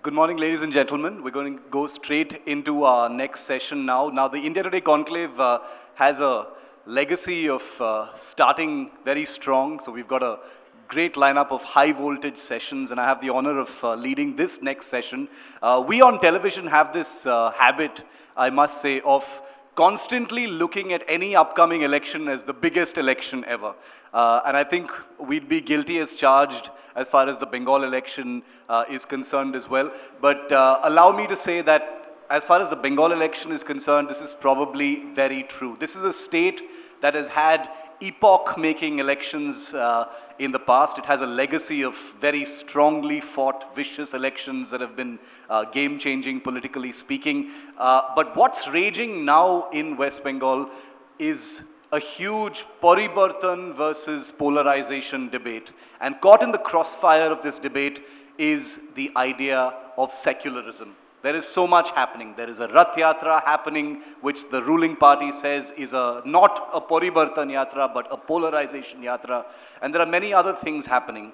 Good morning, ladies and gentlemen. We're going to go straight into our next session now. Now, the India Today Conclave has a legacy of starting very strong. So we've got a great lineup of high voltage sessions, and I have the honor of leading this next session. We on television have this habit, I must say, of constantly looking at any upcoming election as the biggest election ever. And I think we'd be guilty as charged as far as the Bengal election is concerned as well. But allow me to say that as far as the Bengal election is concerned, this is probably very true. This is a state that has had epoch-making elections in the past. It has a legacy of very strongly fought, vicious elections that have been game-changing, politically speaking. But what's raging now in West Bengal is a huge Paribartan versus polarization debate. And caught in the crossfire of this debate is the idea of secularism. There is so much happening. There is a Rath Yatra happening, which the ruling party says is not a Paribartan Yatra, but a polarization Yatra. And there are many other things happening.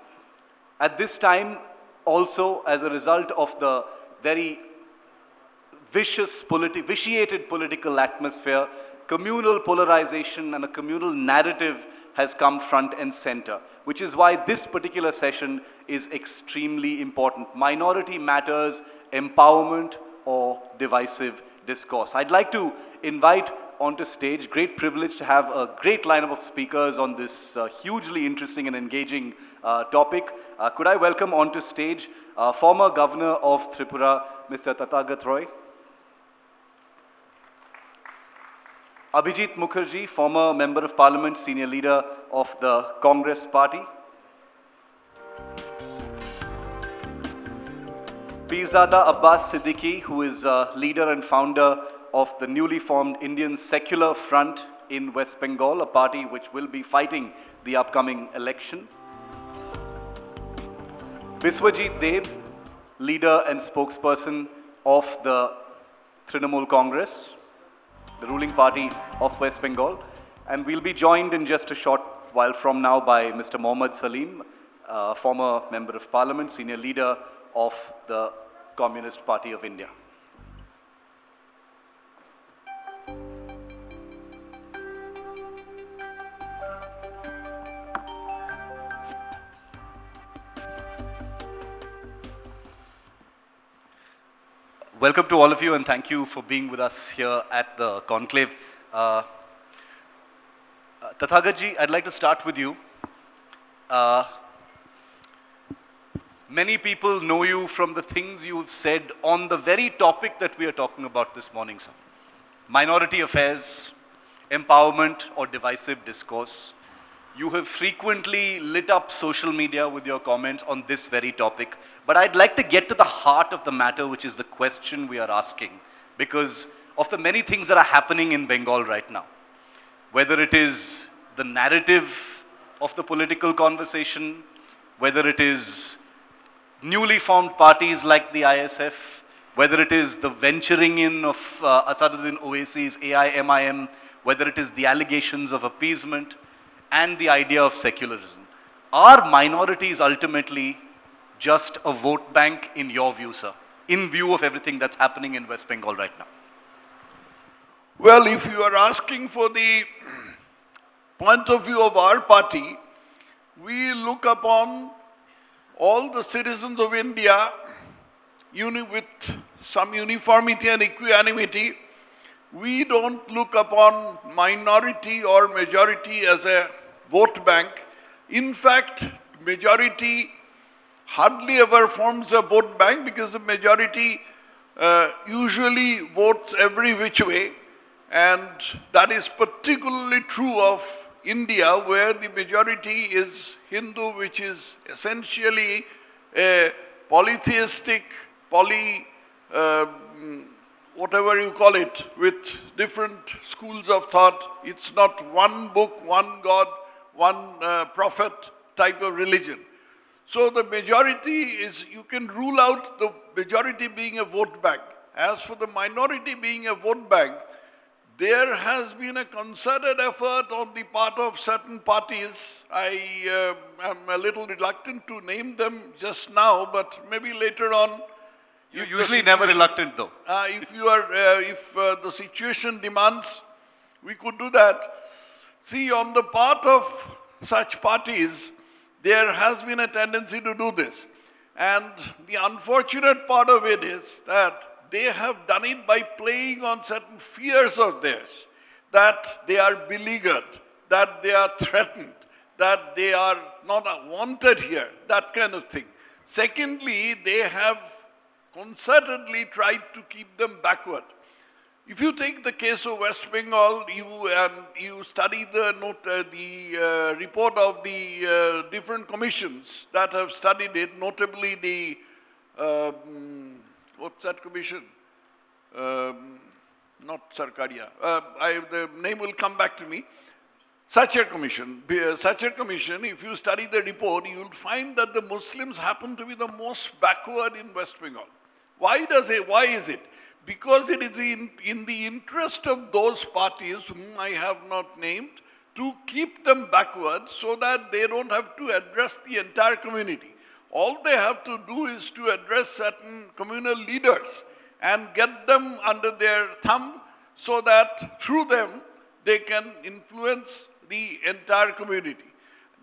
At this time, also as a result of the very vitiated political atmosphere, communal polarization and a communal narrative has come front and center, which is why this particular session is extremely important. Minority matters, empowerment or divisive discourse. I'd like to invite onto stage, great privilege to have a great lineup of speakers on this hugely interesting and engaging topic. Could I welcome onto stage former Governor of Tripura, Mr. Tathagat Roy. Abhijit Mukherjee, former Member of Parliament, Senior Leader of the Congress Party. Pirzada Abbas Siddiqui, who is leader and founder of the newly formed Indian Secular Front in West Bengal, a party which will be fighting the upcoming election. Biswajit Deb, leader and spokesperson of the Trinamool Congress, the ruling party of West Bengal. And we'll be joined in just a short while from now by Mr. Mohammad Salim, former Member of Parliament, Senior Leader of the Communist Party of India. Welcome to all of you, and thank you for being with us here at the conclave. Tathagatji, I'd like to start with you. Many people know you from the things you've said on the very topic that we are talking about this morning, sir. Minority affairs, empowerment or divisive discourse. You have frequently lit up social media with your comments on this very topic. But I'd like to get to the heart of the matter, which is the question we are asking, because of the many things that are happening in Bengal right now. Whether it is the narrative of the political conversation, whether it is newly formed parties like the ISF, whether it is the venturing in of Asaduddin Owaisi's AIMIM, whether it is the allegations of appeasement, and the idea of secularism. Are minorities ultimately just a vote bank in your view, sir, in view of everything that's happening in West Bengal right now? Well, if you are asking for the point of view of our party, we look upon all the citizens of India with some uniformity and equanimity. We don't look upon minority or majority as a vote bank. In fact, majority hardly ever forms a vote bank because the majority usually votes every which way, and that is particularly true of India, where the majority is Hindu, which is essentially a polytheistic, whatever you call it, with different schools of thought. It's not one book, one God, one prophet type of religion. So the majority is, you can rule out the majority being a vote bank. As for the minority being a vote bank, there has been a concerted effort on the part of certain parties. I am a little reluctant to name them just now, but maybe later on You're If the usually never situation- reluctant though. if the situation demands, we could do that. See, on the part of such parties, there has been a tendency to do this. And the unfortunate part of it is that they have done it by playing on certain fears of theirs, that they are beleaguered, that they are threatened, that they are not wanted here, that kind of thing. Secondly, they have concertedly tried to keep them backward. If you take the case of West Bengal, you study the report of the different commissions that have studied it, notably the what's that commission? Not Sarkaria. The name will come back to me. Sachar Commission. Sachar Commission, if you study the report, you will find that the Muslims happen to be the most backward in West Bengal. Why is it? Because it is in the interest of those parties whom I have not named to keep them backward so that they don't have to address the entire community. All they have to do is to address certain communal leaders and get them under their thumb so that through them they can influence the entire community.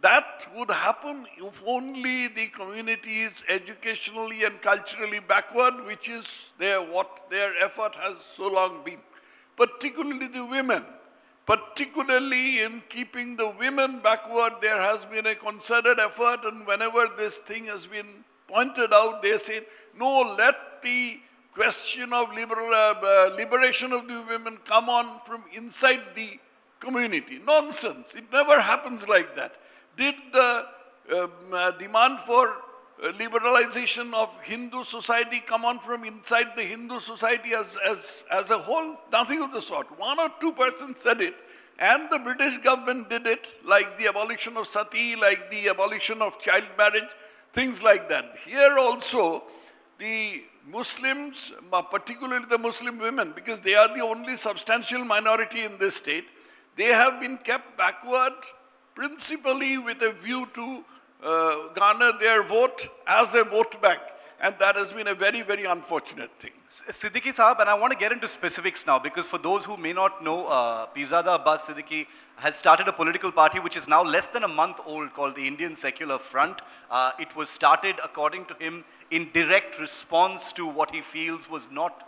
That would happen if only the community is educationally and culturally backward, which is what their effort has so long been. Particularly the women. Particularly in keeping the women backward, there has been a concerted effort, and whenever this thing has been pointed out, they say, no, let the question of liberation of the women come on from inside the community. Nonsense. It never happens like that. Did the demand for liberalization of Hindu society come on from inside the Hindu society as a whole? Nothing of the sort. 1 or 2 persons said it, and the British government did it, like the abolition of sati, like the abolition of child marriage, things like that. Here also, the Muslims, particularly the Muslim women, because they are the only substantial minority in this state, they have been kept backward principally with a view to garner their vote as a vote bank. And that has been a very, very unfortunate thing. Siddiqui Sahab, and I want to get into specifics now because for those who may not know, Pirzada Abbas Siddiqui has started a political party which is now less than a month old called the Indian Secular Front. It was started, according to him, in direct response to what he feels was not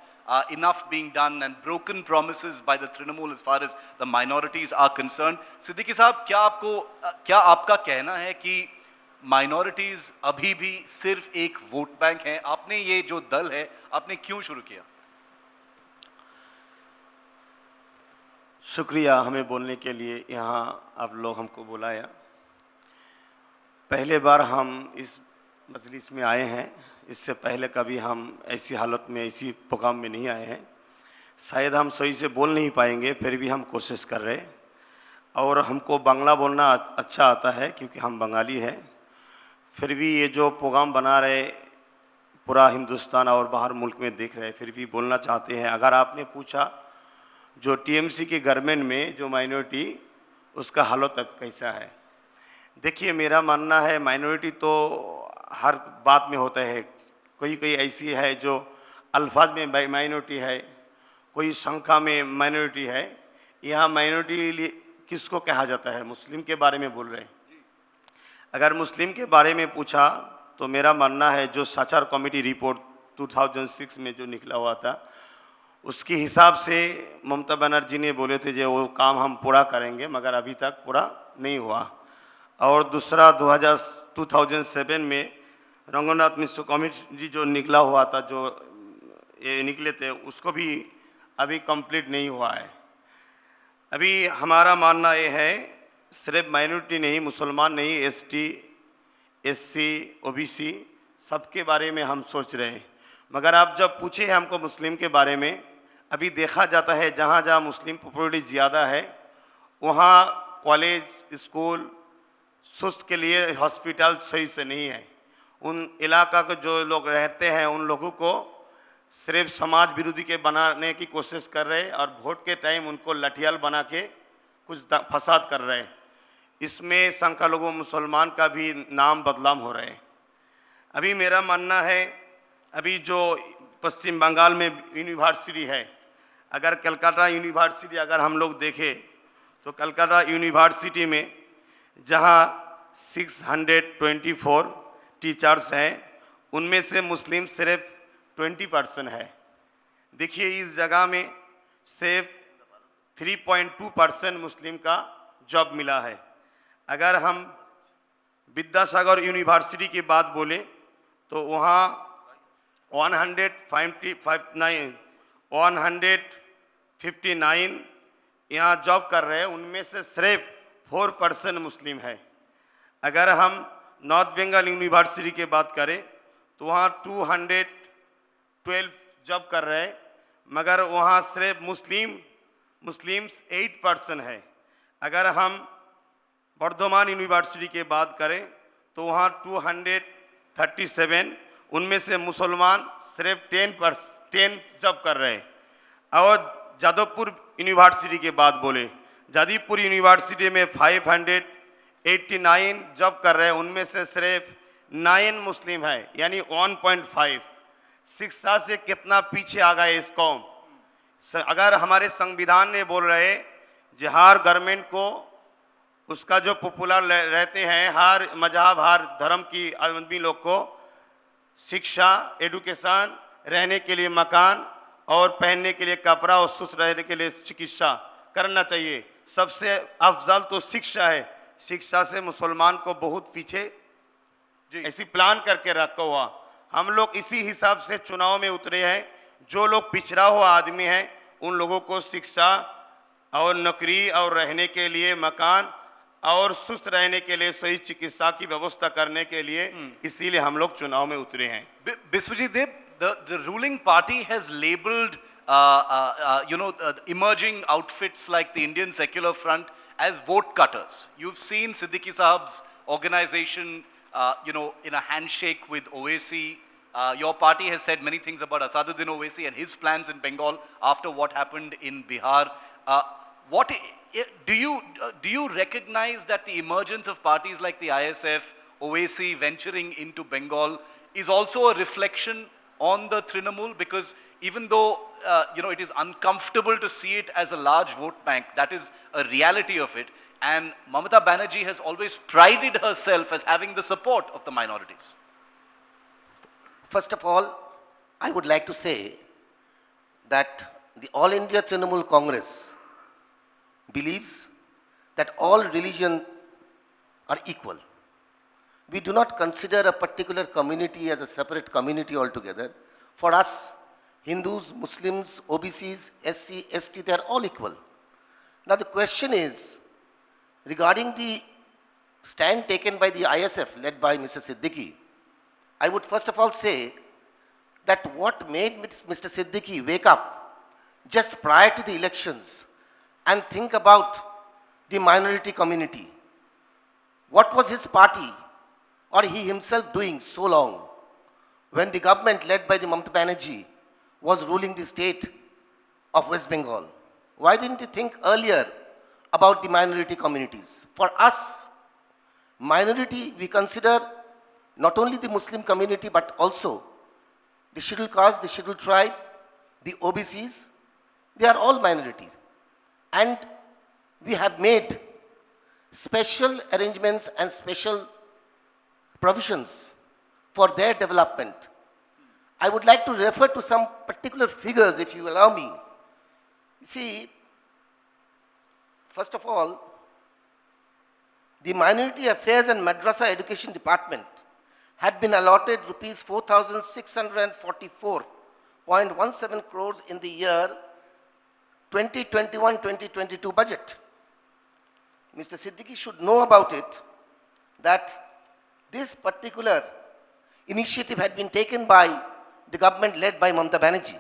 enough being done and broken promises by the Trinamool as far as the minorities are concerned. Siddiqui Sahab, क्या आपका कहना है कि minorities अभी भी सिर्फ एक vote bank हैं? आपने ये जो दल है आपने क्यों शुरू किया? शुक्रिया हमें बोलने के लिए, यहाँ आप लोग हमको बुलाया। पहले बार हम इस मजलिस में आए हैं, इससे पहले कभी हम ऐसी हालत में, ऐसी प्रोग्राम में नहीं आए हैं। शायद हम सही से बोल नहीं पाएंगे, फिर भी हम कोशिश कर रहे हैं। और हमको बांग्ला बोलना अच्छा आता है क्योंकि हम बंगाली हैं। फिर भी ये जो प्रोग्राम बना रहे पूरा हिंदुस्तान और बाहर मुल्क में देख रहे, फिर भी बोलना चाहते हैं। अगर आपने पूछा जो टीएमसी के गवर्नमेंट में जो माइनॉरिटी, उसका हालत अब कैसा है, देखिए मेरा मानना है माइनॉरिटी तो हर बात में होता है। कोई कोई ऐसी है जो अल्फाज में माइनॉरिटी है, कोई संख्या में माइनॉरिटी है। यहाँ माइनॉरिटी किसको कहा जाता है? मुस्लिम के बारे में बोल रहे हैं। अगर मुस्लिम के बारे में पूछा तो मेरा मानना है जो सचार कमेटी रिपोर्ट 2006 में जो निकला हुआ था, उसके हिसाब से ममता बनर्जी ने बोले थे जो वो काम हम पूरा करेंगे, मगर अभी तक पूरा नहीं हुआ। और दूसरा 2007 में रंगनाथ मिश्र कमेटी जो निकला हुआ था, जो ये निकले थे, उसको भी अभी कंप्लीट नहीं हुआ है। अभी हमारा मानना ये है सिर्फ माइनॉरिटी नहीं, मुसलमान नहीं, एसटी, एससी, ओबीसी सबके बारे में हम सोच रहे हैं। मगर आप जब पूछे हैं हमको मुस्लिम के बारे में, अभी देखा जाता है जहाँ जहाँ मुस्लिम पॉपुलरिटी ज़्यादा है वहाँ कॉलेज, स्कूल, स्वास्थ्य के लिए हॉस्पिटल सही से नहीं है। उन इलाका के जो लोग रहते हैं उन लोगों को सिर्फ समाज विरोधी के बनाने की कोशिश कर रहे हैं और वोट के टाइम उनको लठियाल बना के कुछ फसाद कर रहे हैं। इसमें संख्या लोगों मुसलमान का भी नाम बदनाम हो रहे हैं। अभी मेरा मानना है, अभी जो पश्चिम बंगाल में यूनिवर्सिटी है। अगर कलकत्ता यूनिवर्सिटी अगर हम लोग देखें तो कलकत्ता यूनिवर्सिटी में जहां 624 टीचर्स हैं, उनमें से मुस्लिम सिर्फ 20% है। देखिए इस जगह में सिर्फ 3.2% मुस्लिम का जॉब मिला है। अगर हम विद्यासागर यूनिवर्सिटी की बात बोले तो वहाँ 159 यहाँ जॉब कर रहे हैं, उनमें से सिर्फ 4% मुस्लिम है। अगर हम नॉर्थ बंगाल यूनिवर्सिटी की बात करें तो वहाँ 212 जॉब कर रहे हैं, मगर वहाँ सिर्फ मुस्लिम्स 8% है। अगर हम वर्धमान यूनिवर्सिटी की बात करें तो वहाँ 237, उनमें से मुसलमान सिर्फ 10 जॉब कर रहे हैं। और जादवपुर यूनिवर्सिटी की बात बोले, जादवपुर यूनिवर्सिटी में 589 जॉब कर रहे हैं, उनमें से सिर्फ 9 मुस्लिम है, यानी 1.5। शिक्षा से कितना पीछे आ गए इस कौम। अगर हमारे संविधान ने बोल रहे कि हर गवर्नमेंट को उसका जो पॉपुलर रहते हैं, हर मजहब हर धर्म की आदमी लोग को शिक्षा, एडुकेशन, रहने के लिए मकान और पहनने के लिए कपड़ा और स्वस्थ रहने के लिए चिकित्सा करना चाहिए। सबसे अफजल तो शिक्षा है। शिक्षा से मुसलमान को बहुत पीछे ऐसी प्लान करके रखा हुआ। हम लोग इसी हिसाब से चुनाव में उतरे हैं। जो लोग पिछड़ा हुआ आदमी हैं उन लोगों को शिक्षा और नौकरी और रहने के लिए मकान और सुस्त रहने के लिए सही चिकित्सा की व्यवस्था करने के लिए इसीलिए हम लोग चुनाव में उतरे हैं। Biswajit Deb, the ruling party has labeled emerging outfits like the Indian Secular Front as vote cutters. You've seen Siddiqui Sahab's organization in a handshake with Owaisi. Your party has said many things about Asaduddin Owaisi and his plans in Bengal after what happened in Bihar. Do you recognize that the emergence of parties like the ISF, Owaisi venturing into Bengal is also a reflection on the Trinamool? Because even though it is uncomfortable to see it as a large vote bank, that is a reality of it. And Mamata Banerjee has always prided herself as having the support of the minorities. First of all, I would like to say that the All India Trinamool Congress believes that all religions are equal. We do not consider a particular community as a separate community altogether. For us, Hindus, Muslims, OBCs, SC, ST, they are all equal. Now the question is, regarding the stand taken by the ISF led by Mr. Siddiqui, I would first of all say that what made Mr. Siddiqui wake up just prior to the elections and think about the minority community. What was his party or he himself doing so long when the government led by the Mamata Banerjee was ruling the state of West Bengal? Why didn't he think earlier about the minority communities? For us, minority we consider not only the Muslim community but also the scheduled caste, the scheduled tribe, the OBCs, they are all minorities. And we have made special arrangements and special provisions for their development. I would like to refer to some particular figures if you allow me. You see, first of all, the Minority Affairs and Madrasa Education Department had been allotted rupees 4,644.17 crores in the year 2021-2022 budget. Mr. Siddiqui should know about it that this particular initiative had been taken by the government led by Mamata Banerjee.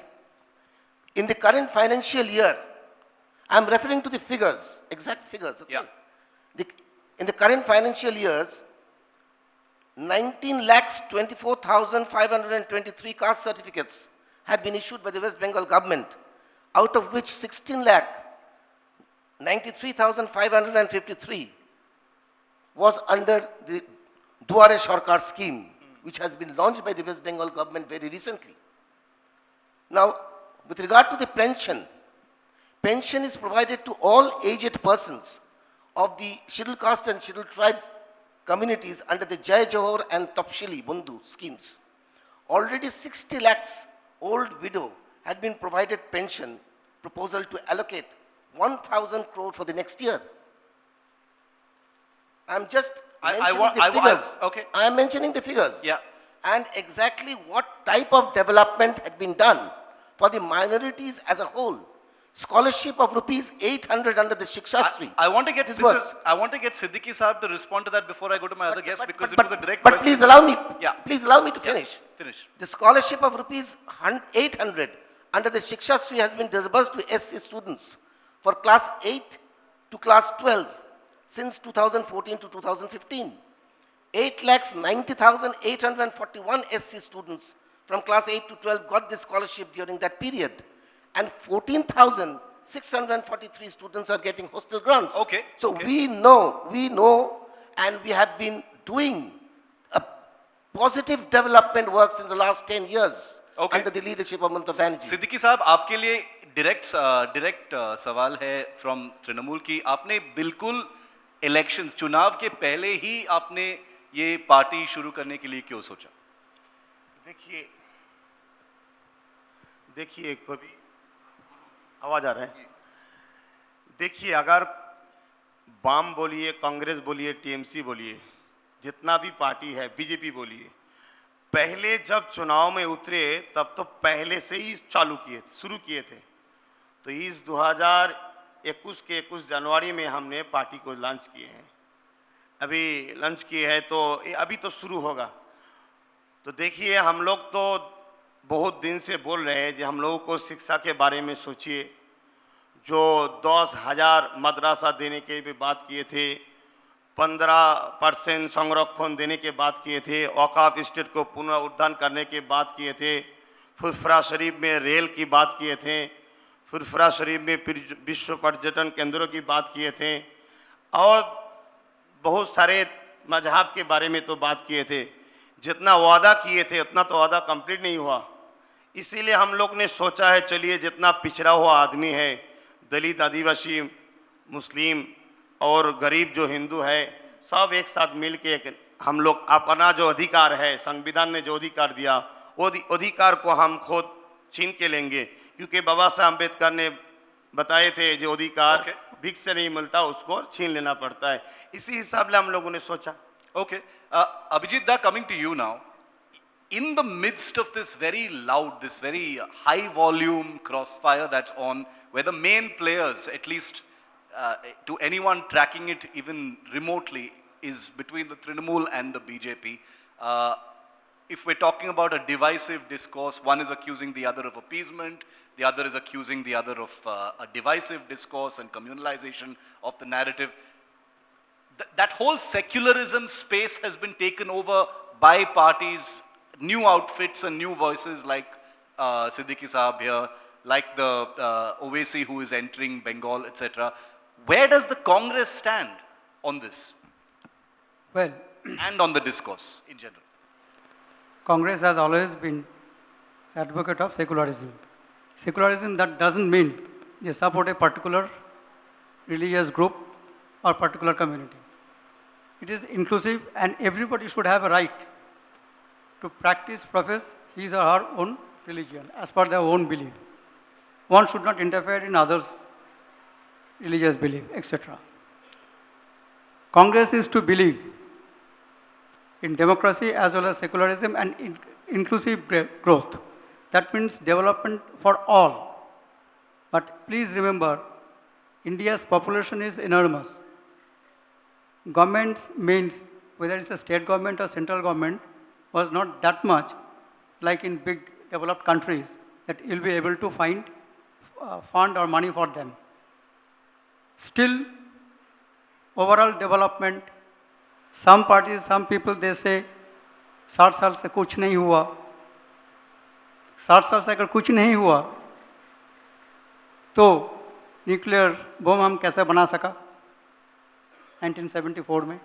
In the current financial year, I am referring to the figures, exact figures. Okay? Yeah. In the current financial years, 19,24,523 caste certificates had been issued by the West Bengal government, out of which 16,93,553 was under the Duare Sarkar scheme, which has been launched by the West Bengal government very recently. Now, with regard to the pension, pension is provided to all aged persons of the scheduled caste and scheduled tribe communities under the Jai Johar and Tapshili Bundu schemes. Already 60 lakhs old widow had been provided pension proposal to allocate 1,000 crore for the next year. I'm just mentioning the figures. Okay. I am mentioning the figures. Yeah. And exactly what type of development had been done for the minorities as a whole. Scholarship of rupees 800 under the Shikshasri. I want to get disbursed. I want to get Siddiqui Saab to respond to that before I go to my other guest because but, it was a direct but question. please allow me. Yeah. Please allow me to finish. Finish. The scholarship of rupees 800 under the Shikshasri has been disbursed to SC students for class 8 to class 12 since 2014 to 2015. 8,90,841 SC students from class 8 to 12 got this scholarship during that period. And 14,643 students are getting hostel grants. Okay. So okay. we know, and we have been doing a positive development work since the last 10 years Okay. under the leadership of Mamata Banerjee. Siddiqui साहब आपके लिए direct सवाल है from Trinamool की आपने बिल्कुल elections चुनाव के पहले ही आपने ये पार्टी शुरू करने के लिए क्यों सोचा? देखिए कभी आवाज आ रहा है। देखिए अगर वाम बोलिए, कांग्रेस बोलिए, टीएमसी बोलिए, जितना भी पार्टी है, बीजेपी बोलिए, पहले जब चुनाव में उतरे तब तो पहले से ही शुरू किए थे। तो इस 2021 के 21 जनवरी में हमने पार्टी को लॉन्च किए हैं। अभी लॉन्च किए हैं तो अभी तो शुरू होगा। तो देखिए हम लोग तो बहुत दिन से बोल रहे हैं कि हम लोगों को शिक्षा के बारे में सोचिए। जो 10,000 मदरसा देने के भी बात किए थे, 15% संरक्षण देने के बात किए थे, औकाफ स्टेट को पुनरुद्धार करने की बात किए थे, फुरफुरा शरीफ में रेल की बात किए थे, फुरफुरा शरीफ में विश्व पर्यटन केंद्रों की बात किए थे और बहुत सारे मजहब के बारे में तो बात किए थे। जितना वादा किए थे उतना तो वादा कंप्लीट नहीं हुआ। इसीलिए हम लोग ने सोचा है चलिए जितना पिछड़ा हुआ आदमी है, दलित, आदिवासी, मुस्लिम और गरीब जो हिंदू है, सब एक साथ मिल के हम लोग अपना जो अधिकार है, संविधान ने जो अधिकार दिया वो अधिकार को हम खुद छीन के लेंगे। क्योंकि बाबा साहब अम्बेडकर ने बताए थे जो अधिकार भिख से नहीं मिलता उसको छीन लेना पड़ता है। इसी हिसाब से हम लोगों ने सोचा। Okay. Abhijit Da, coming to you now. In the midst of this very loud, this very high volume crossfire that's on, where the main players, at least to anyone tracking it even remotely, is between the Trinamool and the BJP. If we're talking about a divisive discourse, one is accusing the other of appeasement, the other is accusing the other of a divisive discourse and communalization of the narrative. That whole secularism space has been taken over by parties, new outfits and new voices like Siddiqui Saab here, like the Owaisi who is entering Bengal, etc. Where does the Congress stand on this? Well, and on the discourse in general? Congress has always been the advocate of secularism. Secularism that doesn't mean they support a particular religious group or particular community. It is inclusive and everybody should have a right to practice, profess his or her own religion as per their own belief. One should not interfere in others' religious belief, etc. Congress is to believe in democracy as well as secularism and inclusive growth. That means development for all. But please remember, India's population is enormous. Government's means, whether it's a state government or central government, was not that much like in big developed countries that you'll be able to find fund or money for them. Still, overall development, some parties, some people, they say 60 साल से कुछ नहीं हुआ। 60 साल से अगर कुछ नहीं हुआ तो न्यूक्लियर बम हम कैसे बना सका 1974 में।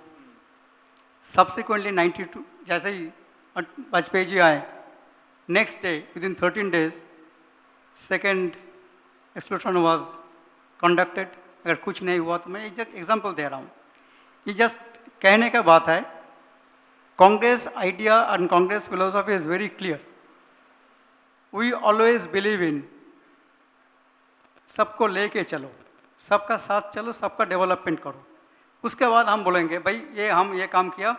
सब्सिक्वेंटली 92 जैसे ही वाजपेयी जी आए, next day with in 13 days second explosion was conducted. अगर कुछ नहीं हुआ तो मैं एक एग्जाम्पल दे रहा हूँ. ये जस्ट कहने का बात है. Congress idea and Congress philosophy is very clear. We always believe in सबको लेके चलो, सबका साथ चलो, सबका डेवलपमेंट करो. उसके बाद हम बोलेंगे भाई हम ये काम किया,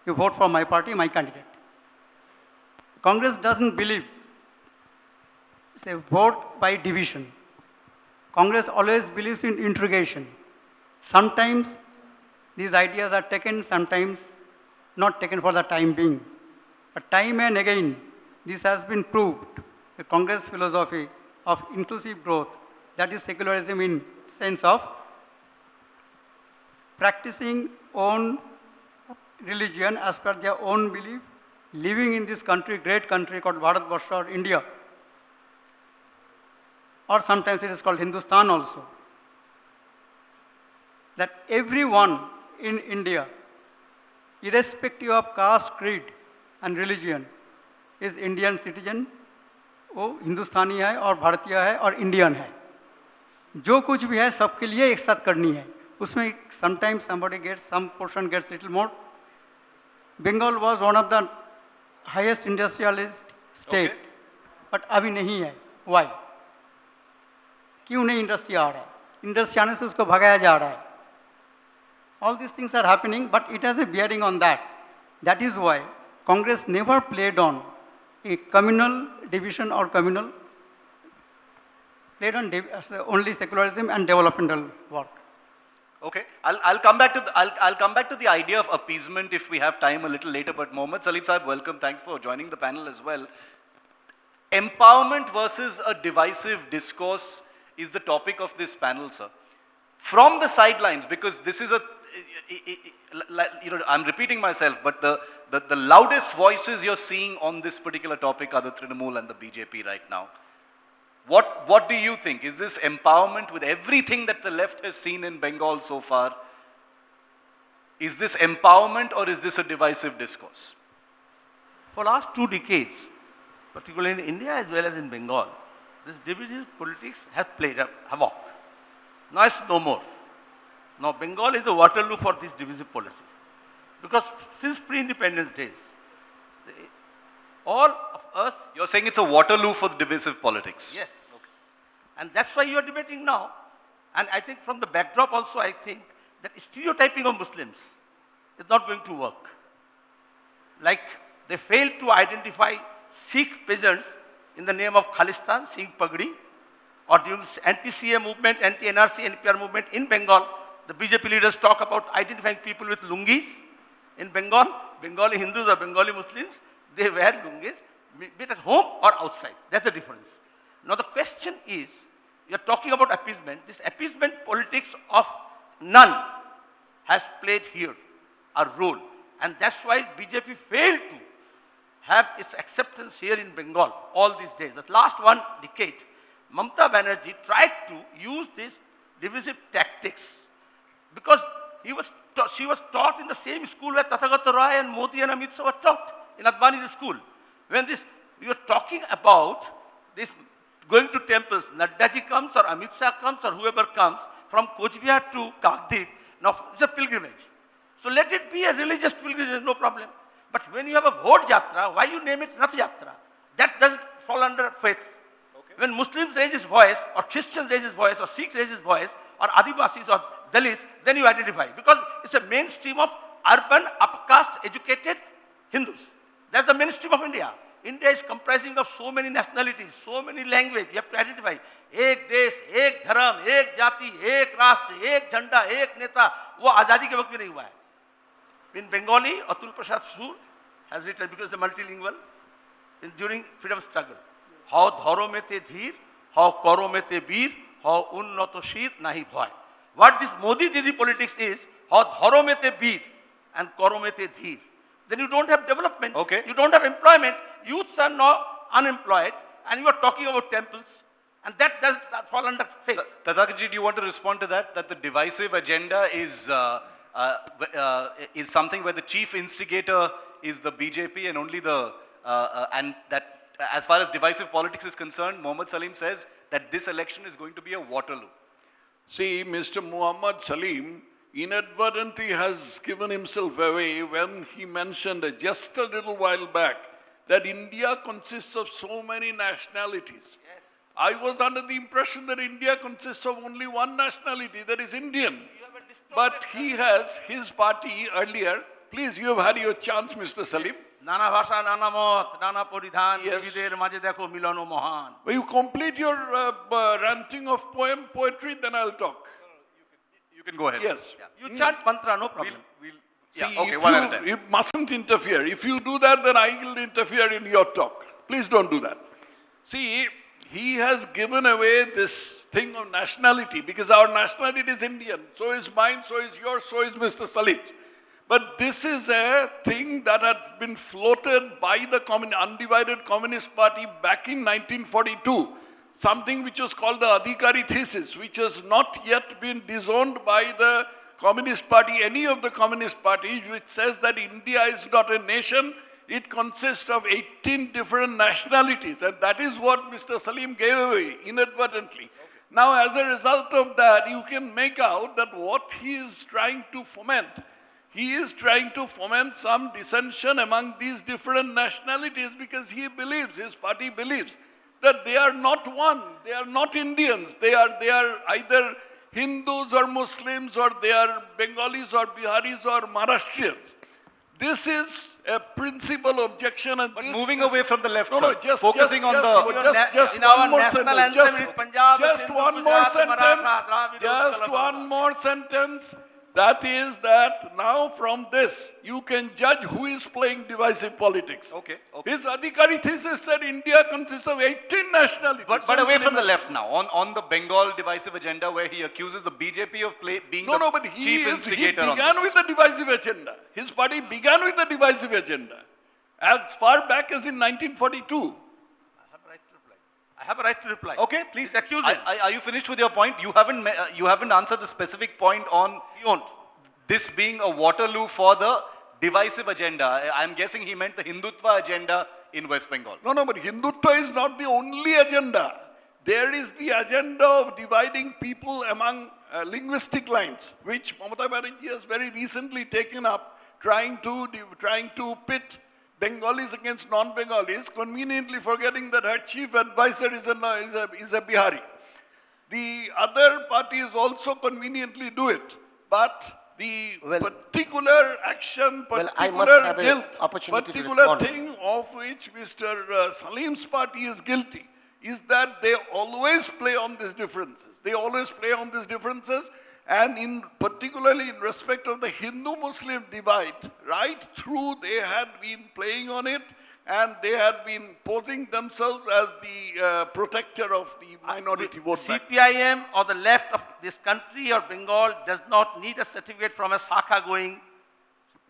you vote for my party, my candidate. Congress doesn't believe it's a vote by division. Congress always believes in integration. Sometimes these ideas are taken, sometimes not taken for the time being. But time and again, this has been proved. The Congress philosophy of inclusive growth, that is secularism in sense of practicing own religion as per their own belief, living in this country, great country called Bharatvarsha or India, or sometimes it is called Hindustan also. That everyone in India, irrespective of caste, creed and religion, is Indian citizen, वो हिंदुस्तानी है और भारतीय है और Indian है. जो कुछ भी है सबके लिए एक साथ करनी है. उसमें sometimes somebody gets, some portion gets little more. Bengal was one of the highest industrialist state, but अभी नहीं है. Why? क्यों नहीं इंडस्ट्री आ रहा है? इंडस्ट्री आने से उसको भगाया जा रहा है. All these things are happening, but it has a bearing on that. That is why Congress never played on a communal division or communal, played on only secularism and developmental work. Okay, I'll come back to I'll come back to the idea of appeasement if we have time a little later. But Mohammad Salim Sahib, welcome. Thanks for joining the panel as well. Empowerment versus a divisive discourse is the topic of this panel, sir. From the sidelines, because this is I'm repeating myself, but the loudest voices you're seeing on this particular topic are the Trinamool and the BJP right now. What do you think? Is this empowerment with everything that the left has seen in Bengal so far? Is this empowerment or is this a divisive discourse? For last 2 decades, particularly in India as well as in Bengal, this divisive politics has played havoc. Now it's no more. Now Bengal is a Waterloo for these divisive policies. Because since pre-independence days, all of us... You're saying it's a Waterloo for the divisive politics? Yes. Okay. And that's why you are debating now. And I think from the backdrop also, I think that stereotyping of Muslims is not going to work. Like they failed to identify Sikh peasants in the name of Khalistan, Sikh Pagdi, or during this anti-CA movement, anti-NRC, NPR movement in Bengal, the BJP leaders talk about identifying people with lungis. In Bengal, Bengali Hindus or Bengali Muslims, they wear lungis, be it at home or outside. That's the difference. Now the question is, you're talking about appeasement. This appeasement politics of none has played here a role. And that's why BJP failed to have its acceptance here in Bengal all these days. The last 1 decade, Mamata Banerjee tried to use these divisive tactics because she was taught in the same school where Tathagata Roy and Modi and Amit Shah were taught, in Advani's school. When you are talking about this going to temples, Naddaji comes or Amit Shah comes or whoever comes from Coach Bihar to Kakdeep, now it's a pilgrimage. So let it be a religious pilgrimage, no problem. But when you have a vote yatra, why you name it Rath Yatra? That doesn't fall under faith. Okay. When Muslims raise his voice, or Christians raise his voice, or Sikhs raise his voice, or Adivasis or Dalits, then you identify. Because it's a mainstream of urban, upper-caste, educated Hindus. That's the mainstream of India. India is comprising of so many nationalities, so many languages. You have to identify. Ek desh, ek dharam, ek jati, ek rashtra, ek jhanda, ek neta. वो आजादी के वक्त में नहीं हुआ है. In Bengali, Atul Prasad Sur has written, because the multilingual, during freedom struggle. How dharo mein te dheer, how karo mein te beer, how unnato shir nahi bhoy. What this Modi Didi politics is, how dharo mein te beer and karo mein te dheer. Then you don't have development. Okay. You don't have employment. Youths are now unemployed, and you are talking about temples, and that does fall under faith. Tathagatji, do you want to respond to that? That the divisive agenda is something where the chief instigator is the BJP and only and that as far as divisive politics is concerned, Mohammad Salim says that this election is going to be a Waterloo. See, Mr. Muhammad Salim inadvertently has given himself away when he mentioned just a little while back that India consists of so many nationalities. Yes. I was under the impression that India consists of only one nationality, that is Indian. You have a distorted But he has, his party earlier, please, you have had your chance, Mr. Salim. নানা ভাষা নানা মত নানা পরিধান Yes. বিবিধের মাঝে দেখো মিলন ও মহান Will you complete your ranting of poetry, then I'll talk. You can go ahead. Yes. Sir. Yeah. you chant mantra no problem Yeah, See, okay, if one you, at a time. you mustn't interfere. If you do that, then I will interfere in your talk. Please don't do that. See, he has given away this thing of nationality because our nationality is Indian. So is mine, so is yours, so is Mr. Salit. But this is a thing that had been floated by the undivided Communist Party back in 1942. Something which was called the Adhikari thesis, which has not yet been disowned by the Communist Party, any of the Communist parties, which says that India is not a nation, it consists of 18 different nationalities. And that is what Mr. Salim gave away inadvertently. Now, as a result of that, you can make out that what he is trying to foment, he is trying to foment some dissension among these different nationalities because he believes, his party believes, that they are not one, they are not Indians, they are either Hindus or Muslims or they are Bengalis or Biharis or Maharashtrians. This is a principal objection and But this moving is- away from the left, No, sir, just focusing on the... just in our one more national sentence. anthem is Punjab, Just Sindhu, one more Gujarat, sentence. Maratha, Dravid, Just Utkal, one more sentence. That is that now from this, you can judge who is playing divisive politics. Okay, okay. His Adhikari thesis said India consists of 18 nationalities. But away from the left now, on the Bengal divisive agenda where he accuses the BJP of being No, the but he chief instigator on began this. with the divisive agenda. His party began with the divisive agenda. As far back as in 1942. I have a right to reply Okay, please. He's accusing Are you finished with your point? You haven't answered the specific point on he won't this being a Waterloo for the divisive agenda. I'm guessing he meant the Hindutva agenda in West Bengal. No, but Hindutva is not the only agenda. There is the agenda of dividing people among linguistic lines, which Mamata Banerjee has very recently taken up, trying to pit Bengalis against non-Bengalis, conveniently forgetting that her chief advisor is a Bihari. The other parties also conveniently do it, but the Well- particular action, Well, I must particular have an guilt, opportunity to particular respond. thing of which Mr. Salim's party is guilty is that they always play on these differences. They always play on these differences, and particularly in respect of the Hindu-Muslim divide, right through they had been playing on it, and they had been posing themselves as the protector of the minority vote bank. CPIM or the left of this country or Bengal does not need a certificate from a Sakha going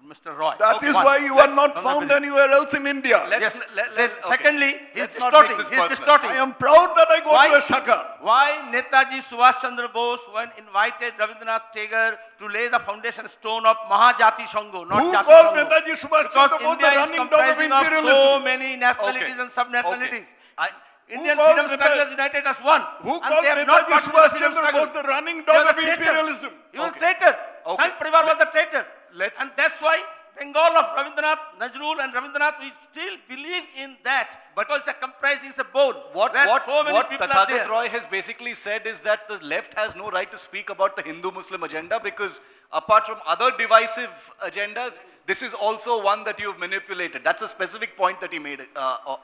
Mr. Roy. That is One. why you are not found anywhere else in India. Yes. Okay. Secondly, he's Let's not distorting. make this He's personal. distorting. I am proud that I go Why? to a Shaka. Why Netaji Subhash Chandra Bose, when invited Rabindranath Tagore to lay the foundation stone of Mahajati Sangho, not Who Jati called Sangho? Netaji Subhash Because Chandra Bose the India is running dog of comprising of so imperialism? many nationalities Okay. and sub-nationalities. Okay. Indian called freedom strugglers united as one. Who and called they have not Netaji got to the Subhash freedom Chandra struggle. Bose the running He dog was of a traitor. imperialism? He was a Okay. traitor. Okay. Sangh Parivar was a traitor. Let's- And that's why Bengal of Rabindranath, Nazrul and Rabindranath, we still believe in that. Because it's a comprising, it's a bowl. What so many people are Tathagat there. Roy has basically said is that the left has no right to speak about the Hindu-Muslim agenda because apart from other divisive agendas, this is also one that you've manipulated. That's a specific point that he made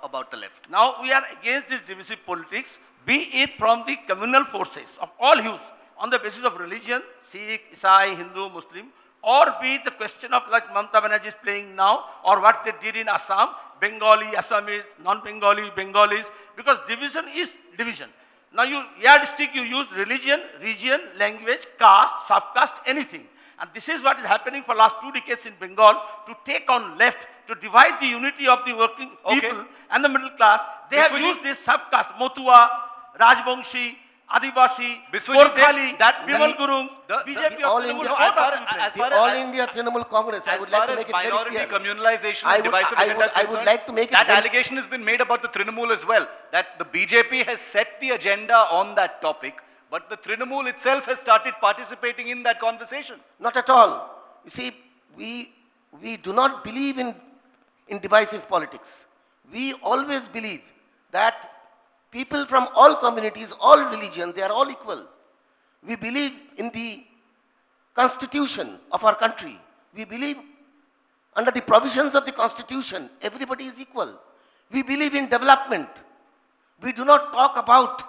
about the left. Now we are against this divisive politics, be it from the communal forces of all hues, on the basis of religion, Sikh, Isai, Hindu, Muslim, or be it the question of like Mamata Banerjee is playing now, or what they did in Assam, Bengali, Assamese, non-Bengali, Bengalis, because division is division. Now you yardstick, you use religion, region, language, caste, subcaste, anything. And this is what is happening for last 2 decades in Bengal to take on left, to divide the unity of the working Okay. people and the middle class. They This have will used you- this subcaste, Motua, Rajbongshi, Adivasi, Biswajit, Gorkhali, that- Bimal the- Gurung, the- BJP the All or Trinamool, India- both as far are to be as blamed. far The All India Trinamool Congress, I As would far like to as make it very minority clear. communalization I and would- divisive I agenda would- is I would concerned, like to make it that very- allegation has been made about the Trinamool as well, that the BJP has set the agenda on that topic, but the Trinamool itself has started participating in that conversation. Not at all. You see, we do not believe in divisive politics. We always believe that people from all communities, all religions, they are all equal. We believe in the constitution of our country. We believe under the provisions of the constitution, everybody is equal. We believe in development. We do not talk about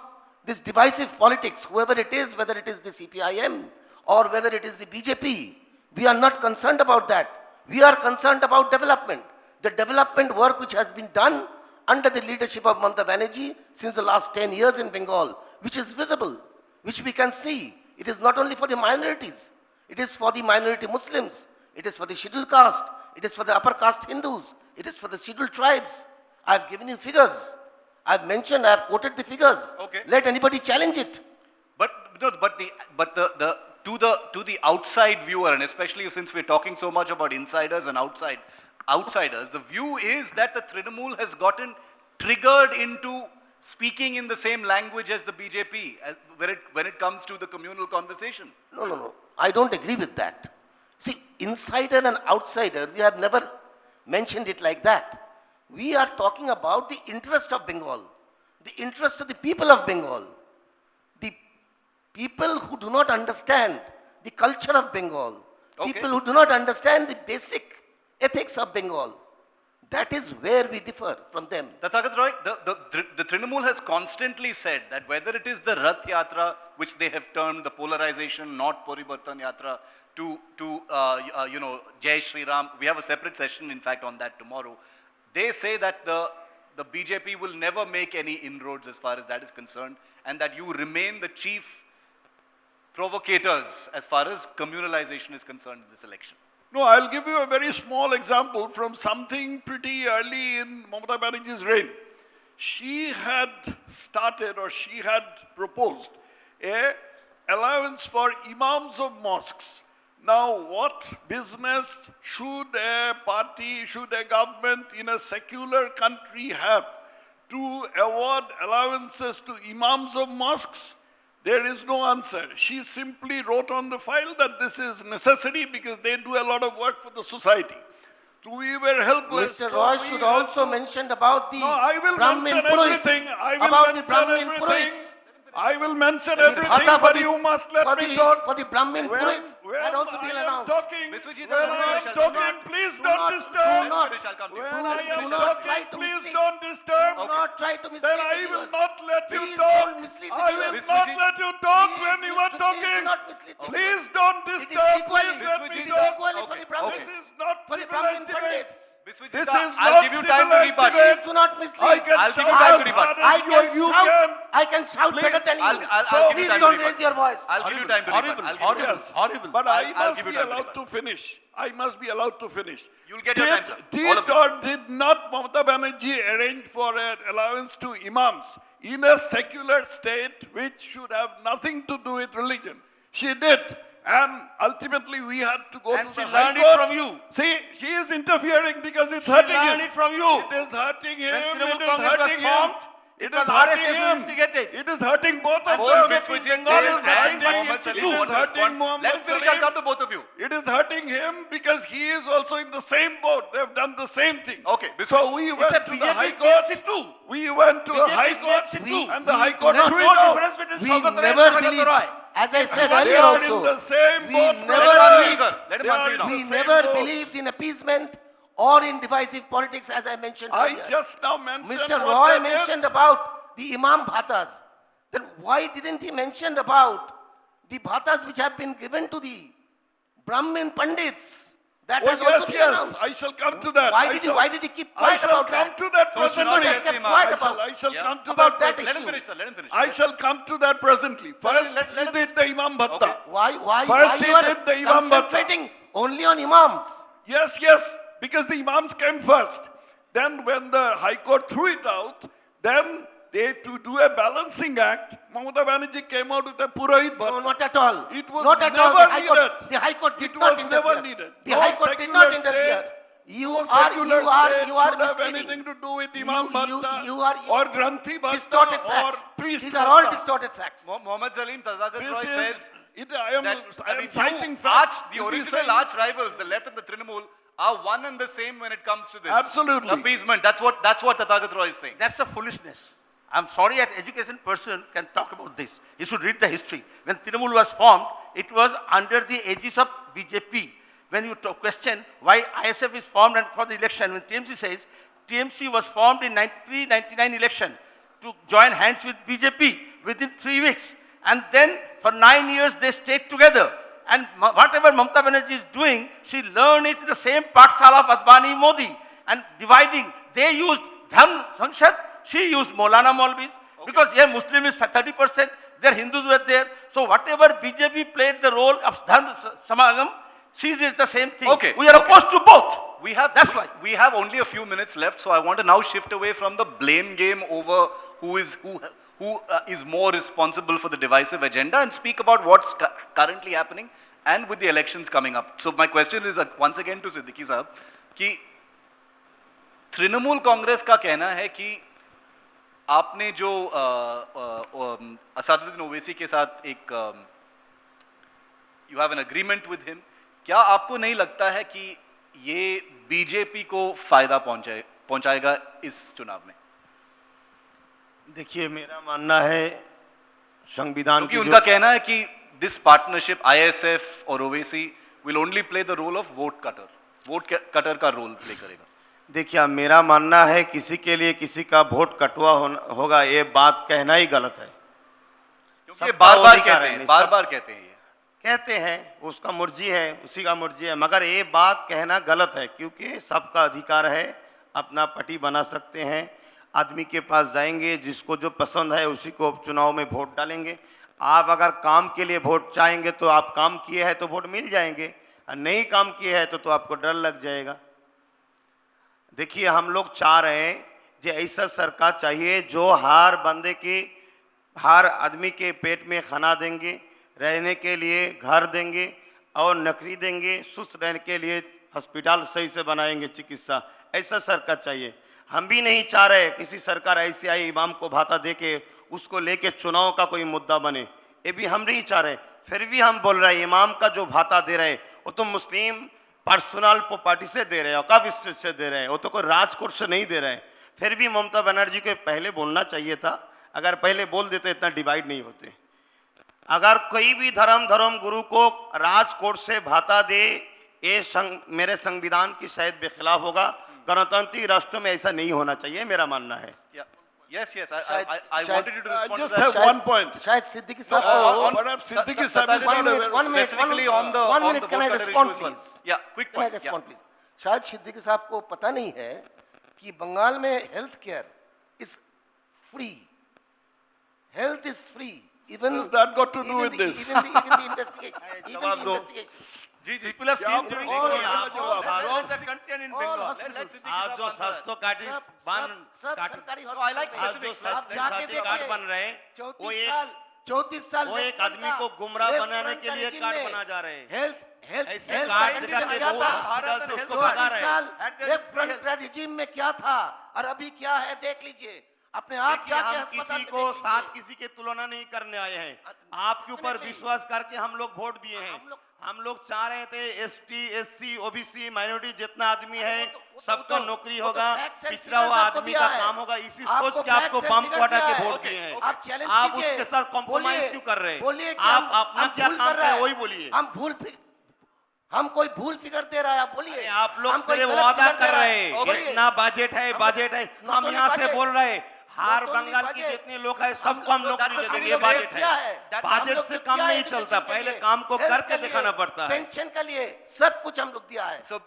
this divisive politics, whoever it is, whether it is the CPIM or whether it is the BJP. We are not concerned about that. We are concerned about development. The development work which has been done under the leadership of Mamata Banerjee since the last 10 years in Bengal, which is visible, which we can see. It is not only for the minorities. It is for the minority Muslims. It is for the scheduled caste. It is for the upper caste Hindus. It is for the scheduled tribes. I have given you figures. I have mentioned, I have quoted the figures. Okay. Let anybody challenge it. But no, but the to the outside viewer, and especially since we're talking so much about insiders and outsiders, the view is that the Trinamool has gotten triggered into speaking in the same language as the BJP when it comes to the communal conversation. No. I don't agree with that. See, insider and outsider, we have never mentioned it like that. We are talking about the interest of Bengal, the interest of the people of Bengal, the people who do not understand the culture of Bengal, Okay. people who do not understand the basic ethics of Bengal. That is where we differ from them. Tathagat Roy, the Trinamool has constantly said that whether it is the Rath Yatra, which they have termed the polarization, not Parivartan Yatra, to Jai Shri Ram, we have a separate session in fact on that tomorrow. They say that the BJP will never make any inroads as far as that is concerned, and that you remain the chief provocators as far as communalization is concerned in this election. No, I'll give you a very small example from something pretty early in Mamata Banerjee's reign. She had started or she had proposed a allowance for imams of mosques. Now, what business should a party, should a government in a secular country have to award allowances to imams of mosques? There is no answer. She simply wrote on the file that this is necessary because they do a lot of work for the society. So we were helpless. Mr. So Roy we should had also to- mention about the No, I will Brahmin mention Purohits. everything. I will About the mention Brahmin everything. Purohits. I will mention The everything, bhata but you must let for me the- talk. For the Brahmin When Purohits had also I been am announced. talking, Biswajit, when I am do talking, not- please do don't not- disturb. do not- Finish, I'll come to you. When Do I am not try talking, to please mislead. don't disturb. Do not try to mislead Then the I will viewers. not let you Please talk. don't mislead the I will viewers. not Biswajit- let you talk Please, when you are Mr. Please talking. do not mislead the Please viewers. don't It is disturb. equally, Please let it me is talk. equally for Okay, the Brahmins. This is not For the Brahmin civilized debate. Pandits. Biswajit, This is I'll not give you time to civilized rebut. debate. Please do not mislead. I can I'll give you shout time as to rebut. hard I as can you shout. can. I can shout Please. better than you. I'll give you So time please to don't rebut. raise your voice. I'll give you time to Horrible, rebut. I'll give you horrible, time. horrible. But I'll I must give be you time to allowed rebut. to finish. I must be allowed to finish. You'll get your time, sir. All Did of you. or did not Mamata Banerjee arrange for an allowance to imams in a secular state which should have nothing to do with religion? She did. And ultimately we had to go And to she the High learned it Court. from you. See, he is interfering because it's She hurting learned him. it from you. It is hurting him. When Trinamool It is Congress was hurting him. formed, It it is was hurting RSS who him. instigated. It is hurting both of Both them. Biswajit Bengal is and nothing but Mohammed TFT2. Salim It is want to hurting respond. Mohammed Let him finish. Salim. I'll come to both of you. It is hurting him because he is also in the same boat. They have done the same thing. Okay, So we It's went a to the High BJP Court. TFT too. We went to a BJP High Court TFT2. and the High Court There's threw it no out. difference between We Shaukat Rai and never Prakash believe, Rai. as I said They earlier are in also, the same we boat. never Let him answer you, believed, sir. Let him They answer are you in now. the we same never boat. believed in appeasement or in divisive politics, as I mentioned I earlier. just now mentioned Mr. what Roy they did. mentioned about the Imam Bhatas. Then why didn't he mention about the Bhatas which have been given to the Brahmin Pandits? That Oh, has also been yes, announced. I shall come to that. Why did he keep I quiet shall about come that? to that So should not presently. he have kept been, quiet I about shall, I shall Yeah. come to about that that Let him issue. finish, sir. Let him finish. I shall come to that presently. First, let he him- did the Imam Bhatta. Okay. Why First he you are did the Imam Bhatta. concentrating only on Imams? Yes, because the Imams came first. Then when the High Court threw it out, then to do a balancing act, Mamata Banerjee came out with a Purohit No, Bhatta. not at all. It was not at all. never The High Court did It not was interfere. never needed. The No High Court did secular not interfere. state, You no are secular state should have misleading. anything to do with You- Imam you- Bhatta you are- or Granthi Bhatta Distorted or facts. priest These are all Bhatta. distorted facts. Mohammed Salim Tadakath Roy This says is, I am that citing the facts. original This is saying- arch rivals, the left and the Trinamool, are one and the same when it comes to this. Absolutely. Appeasement. That's what Tadakath Roy is saying. That's a foolishness. I'm sorry, an education person can talk about this. You should read the history. When Trinamool was formed, it was under the aegis of BJP. When you question why ISF is formed and for the election, when TMC says TMC was formed in 93-99 election to join hands with BJP within 3 weeks. And then for 9 years they stayed together. And whatever Mamata Banerjee is doing, she learned it in the same Pathshala of Advani Modi. And dividing, they used Dharm Sanshad, she used Maulana Maulvis. Because here Muslim is 30%, their Hindus were there. So whatever BJP played the role of Dharm Samagam, she did the same thing. Okay, We are opposed to both. That's why. We have only a few minutes left, so I want to now shift away from the blame game over who is more responsible for the divisive agenda and speak about what's currently happening and with the elections coming up. So my question is once again to Siddiqui Sahab कि तृणमूल कांग्रेस का कहना है कि आपने जो असदुद्दीन ओवैसी के साथ एक you have an agreement with him, क्या आपको नहीं लगता है कि ये बीजेपी को फायदा पहुंचाएगा इस चुनाव में? देखिए, मेरा मानना है संविधान क्योंकि उनका कहना है कि दिस पार्टनरशिप आईएसएफ और Owaisi will only play the role of vote cutter का रोल प्ले करेगा। देखिए, मेरा मानना है किसी के लिए किसी का वोट कटवा होगा, ये बात कहना ही गलत है। क्योंकि बार-बार कहते हैं, कहते हैं, उसका मर्जी है, उसी का मर्जी है, मगर ये बात कहना गलत है क्योंकि सबका अधिकार है, अपना पार्टी बना सकते हैं, आदमी के पास जाएंगे, जिसको जो पसंद है उसी को चुनाव में वोट डालेंगे। आप अगर काम के लिए वोट चाहेंगे तो आप काम किए हैं तो वोट मिल जाएंगे, और नहीं काम किए हैं तो आपको डर लग जाएगा। देखिए, हम लोग चाह रहे हैं जो ऐसा सरकार चाहिए जो हर आदमी के पेट में खाना देंगे, रहने के लिए घर देंगे और नौकरी देंगे, सुस्त रहने के लिए हॉस्पिटल सही से बनाएंगे, चिकित्सा, ऐसा सरकार चाहिए। हम भी नहीं चाह रहे किसी सरकार ऐसी आई इमाम को भाता दे के उसको लेके चुनाव का कोई मुद्दा बने, ये भी हम नहीं चाह रहे। फिर भी हम बोल रहे हैं इमाम का जो भाता दे रहे वो तो मुस्लिम पर्सनल पार्टी से दे रहे हैं, कब स्टेट से दे रहे हैं, वो तो कोई राजकोट से नहीं दे रहे हैं। फिर भी ममता बनर्जी को पहले बोलना चाहिए था, अगर पहले बोल देते इतना डिवाइड नहीं होते। अगर कोई भी धर्म गुरु को राजकोट से भाता दे, ये मेरे संविधान की शायद बेखिलाफ होगा। गणतंत्री राष्ट्र में ऐसा नहीं होना चाहिए, मेरा मानना है। Yes, I wanted you to respond to just that. have one point. शायद सिद्दीकी साहब Perhaps Siddiqui Sahab is not aware. Specifically on the one minute, can I vote cutter respond, issue as well. please? Yeah, quick Can I point. respond, please? शायद सिद्दीकी साहब को पता नहीं है कि बंगाल में health care is free, health is free, even What has that got to do with this? even the investigation. People have seen during all the all the country and in all Bengal. hospitals, आज जो स्वास्थ्य card सब सरकारी I like hospitals, specifics. आप जाके card बन देखिए, रहे हैं, वो 34 साल वो एक आदमी को गुमराह बनाने के लिए कार्ड बना जा रहे हैं। हेल्थ ऐसे कार्ड दिखा के क्या वो था? हॉस्पिटल से उसको 34 भगा रहे हैं। साल लेफ्ट फ्रंट रेजिम में क्या था और अभी क्या है, देख लीजिए अपने आप देखिए, जाके हम अस्पताल किसी में को देख लीजिए। साथ किसी के तुलना नहीं करने आए हैं, आपके ऊपर विश्वास करके हम लोग वोट दिए हैं। हम लोग चाह रहे थे एसटी, एससी, ओबीसी, माइनॉरिटी जितना आदमी है सबका नौकरी होगा, पिछड़ा हुआ आदमी का काम होगा, इसी सोच के आपको बम को हटा के वोट दिए हैं। आप उसके साथ कॉम्प्रोमाइज क्यों कर रहे हैं? आप अपना क्या काम कर रहे हैं वही बोलिए। हम कोई भूल फिगर दे रहा है, आप बोलिए। आप लोग हम कोई सिर्फ गलत वादा फिगर दे कर रहा रहे है, हैं, बोलिए। इतना बजट है, हम only यहाँ से budget, बोल रहे हैं हर not only बंगाल की budget, जितने लोग हैं सबको हम नौकरी दे देंगे, ये बजट क्या है। है? बजट से काम नहीं चलता, पहले काम को करके दिखाना पड़ता है। पेंशन के लिए सब कुछ हम लोग दिया है, So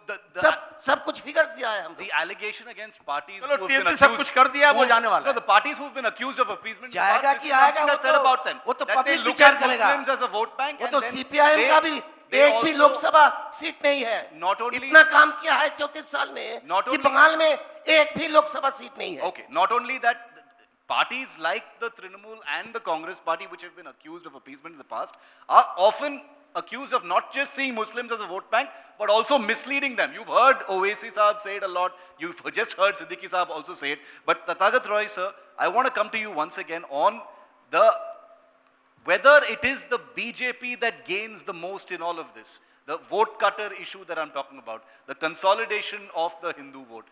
सब कुछ फिगर्स दिया है हम the allegation against parties चलो, who have been TMC सब कुछ कर दिया, वो जाने वाला No, है। the parties who have been accused of appeasement. जाएगा this कि is something आएगा, that's said about them. वो तो That they पब्लिक look विचार at करेगा। Muslims as a vote bank. वो and तो then सीपीआईएम का भी they एक भी also- लोकसभा सीट नहीं है। Not only- इतना काम किया है 34 साल में Not कि only- बंगाल में एक भी लोकसभा सीट नहीं है। Okay, not only that, parties like the Trinamool and the Congress party, which have been accused of appeasement in the past, are often accused of not just seeing Muslims as a vote bank, but also misleading them. You've heard Owaisi Saab say it a lot. You've just heard Siddiqui Saab also say it. But Tathagat Roy, sir, I want to come to you once again on whether it is the BJP that gains the most in all of this. The vote cutter issue that I'm talking about, the consolidation of the Hindu vote.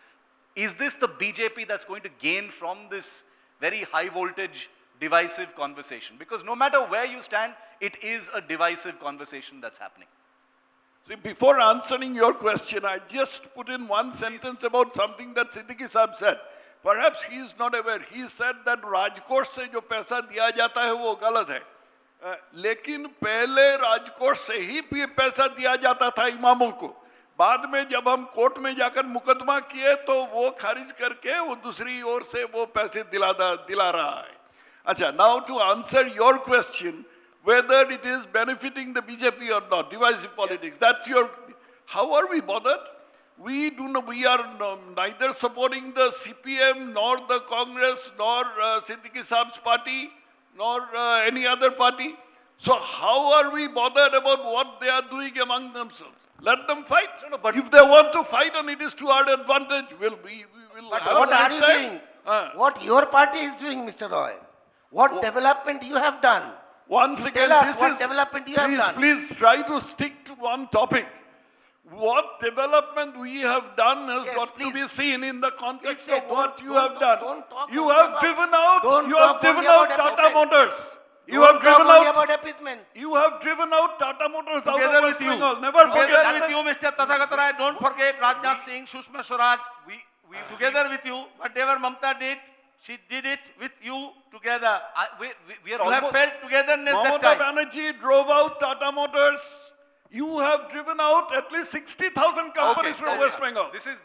Is this the BJP that's going to gain from this very high voltage divisive conversation? Because no matter where you stand, it is a divisive conversation that's happening. See, before answering your question, I just put in one sentence about something that Siddiqui Saab said. Perhaps he is not aware. He said that राजकोष से जो पैसा दिया जाता है वो गलत है. लेकिन पहले राजकोष से ही पैसा दिया जाता था इमामों को. बाद में जब हम कोर्ट में जाकर मुकदमा किए तो वो खारिज करके वो दूसरी ओर से वो पैसे दिला रहा है. अच्छा, now to answer your question, whether it is benefiting the BJP or not, divisive politics, that's your, how are we bothered? We are neither supporting the CPM, nor the Congress, nor Siddiqui Saab's party, nor any other party. So how are we bothered about what they are doing among themselves? Let them fight. No, but if they want to fight and it is to our advantage, we will But have what a are nice you time. doing? What your party is doing, Mr. Roy? What development you have done? Once You again, tell us this what is, development you have done. please try to stick to one topic. What development we have done has Yes, got to be please. seen in the context Please say, of what don't- you don't have talk- done. don't talk You only have about- driven out, don't you have talk driven only out about Tata appeasement. Motors. You Don't have talk driven only out, about appeasement. you have driven out Tata Motors out Together of with West you. Bengal. Never forget Together that. with you, Mr. Tathagat Roy, don't forget Rajnath Singh, Sushma Swaraj. Together with you, whatever Mamta did, she did it with you together. We are You have almost... felt togetherness that Mamata time. Banerjee drove out Tata Motors. You have driven out at least 60,000 companies from West Bengal. This is,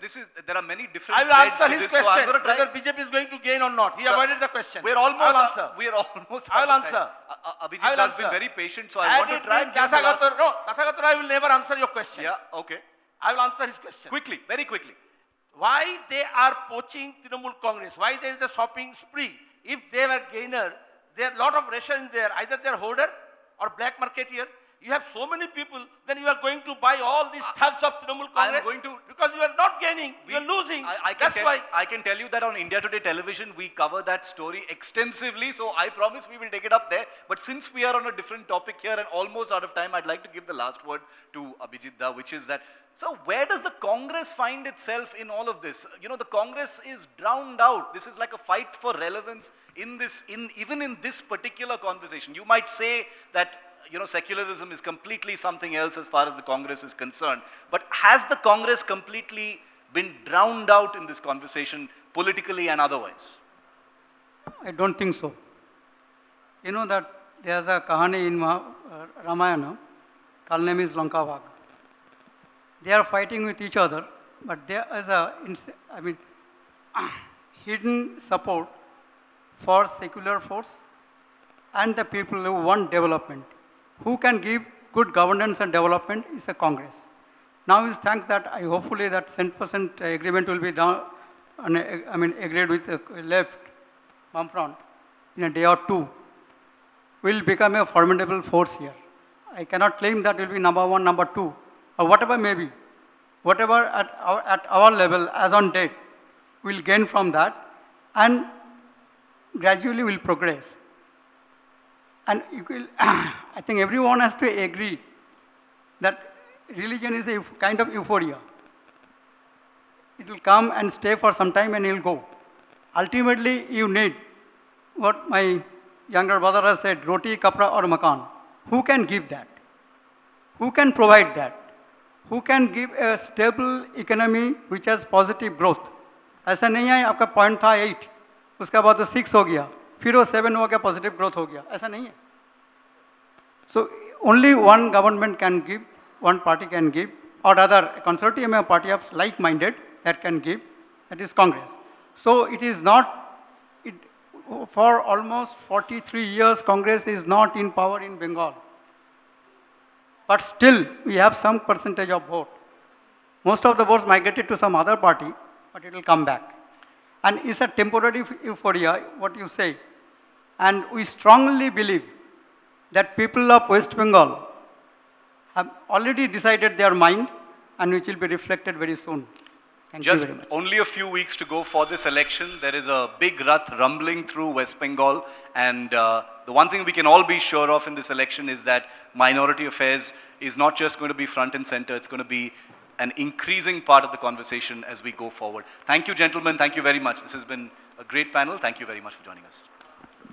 there are many different I will threads answer to his this, so I'm question, gonna try- whether BJP is going to gain or not. He Sir, avoided the question. We're I will almost, answer. we are almost. I will out of time. answer. Abhijit I will has been answer. very patient, so I want to Had it try been and give the last... Tathagat Roy, no, Tathagat Roy will never answer your question. Yeah, okay. I will answer his question. Quickly, very quickly. Why they are poaching Trinamool Congress? Why there is a shopping spree? If they were gainer, there are a lot of Russians there. Either they are hoarder or black marketeer. You have so many people, then you are going to buy all these thugs of Trinamool I am Congress. going to- Because you are not gaining, you are losing. That's why. I can tell you that on India Today television, we cover that story extensively, so I promise we will take it up there. But since we are on a different topic here and almost out of time, I'd like to give the last word to Abhijit Da, which is that, so where does the Congress find itself in all of this? You know, the Congress is drowned out. This is like a fight for relevance in this, even in this particular conversation. You might say that, you know, secularism is completely something else as far as the Congress is concerned. But has the Congress completely been drowned out in this conversation, politically and otherwise? I don't think so. You know that there's a kahani in Ramayana, called name is Lankavag. They are fighting with each other, but there is a, hidden support for secular force and the people who want development. Who can give good governance and development is a Congress. Now is thanks that I hopefully that 10% agreement will be done, agreed with the left, Bumfront, in a day or two, will become a formidable force here. I cannot claim that will be number one, number two, or whatever may be. Whatever at our level, as on date, we'll gain from that, and gradually will progress. And I think everyone has to agree that religion is a kind of euphoria. It will come and stay for some time and it will go. Ultimately, you need what my younger brother has said, roti, kapra or makan. Who can give that? Who can provide that? Who can give a stable economy which has positive growth? ऐसा नहीं है आपका point था 8, उसके बाद वो 6 हो गया, फिर वो 7 हो गया, पॉजिटिव ग्रोथ हो गया, ऐसा नहीं है. So only one government can give, one party can give, or rather a consortium of party of like-minded that can give, that is Congress. So it is not, for almost 43 years Congress is not in power in Bengal. But still we have some percentage of vote. Most of the votes migrated to some other party, but it will come back. And it's a temporary euphoria, what you say. And we strongly believe that people of West Bengal have already decided their mind and which will be reflected very soon. Thank you Just very much. only a few weeks to go for this election. There is a big Rath rumbling through West Bengal, and the one thing we can all be sure of in this election is that minority affairs is not just going to be front and center, it's going to be an increasing part of the conversation as we go forward. Thank you, gentlemen. Thank you very much. This has been a great panel. Thank you very much for joining us.